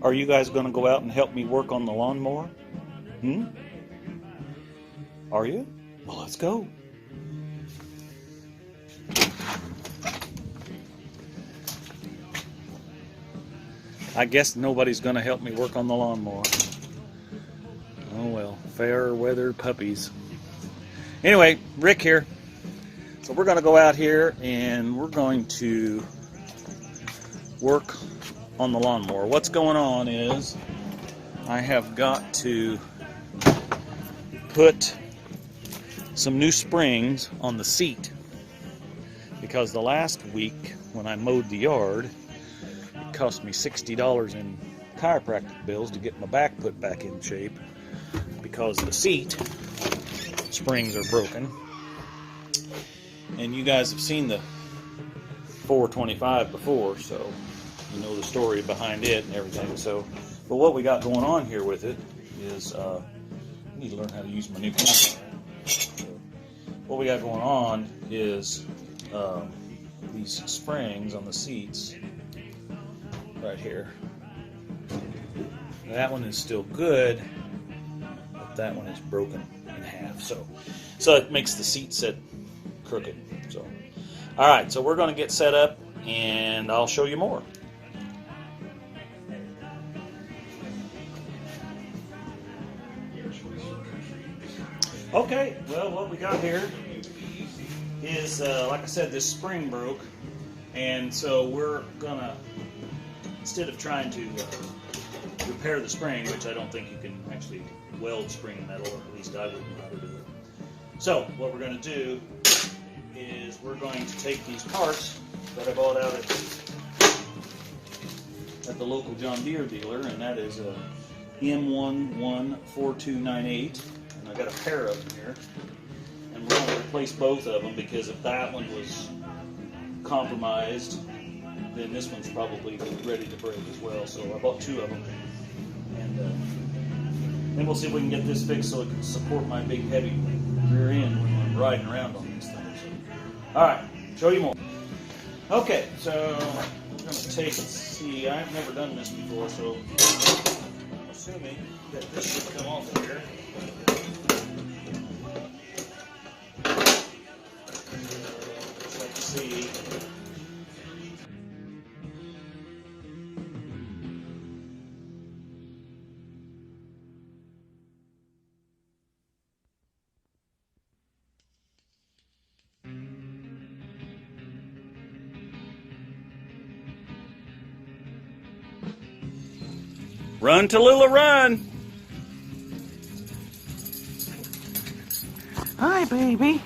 Are you guys going to go out and help me work on the lawnmower? Are you? Well, let's go. I guess nobody's going to help me work on the lawnmower. Oh well, fair weather puppies. Anyway, Rick here. So we're going to go out here and we're going to work on the lawnmower. What's going on is I have got to put some new springs on the seat because the last week when I mowed the yard, it cost me $60 in chiropractic bills to get my back put back in shape because the seat springs are broken. And you guys have seen the 425 before, so you know the story behind it and everything. So, but what we got going on here with it is I need to learn how to use my new camera. What we got going on is these springs on the seats right here. That one is still good, but that one is broken in half. So it makes the seat sit crooked. So, all right. So we're going to get set up, and I'll show you more. Okay. Well, what we got here is, like I said, this spring broke, and so we're gonna, instead of trying to repair the spring, which I don't think you can actually weld spring metal, or at least I wouldn't know how to do it. So what we're going to do is we're going to take these parts that I bought out at the local John Deere dealer, and that is a M114298, and I got a pair of them here, and we're going to replace both of them because if that one was compromised, then this one's probably ready to break as well. So I bought two of them, and then we'll see if we can get this fixed so it can support my big heavy rear end when I'm riding around on these things. Alright, show you more. Okay, so I'm going to take, let's see, I've never done this before, so I'm assuming that this should come off of here. Just like to see. Run, Tallulah, run! Hi, baby.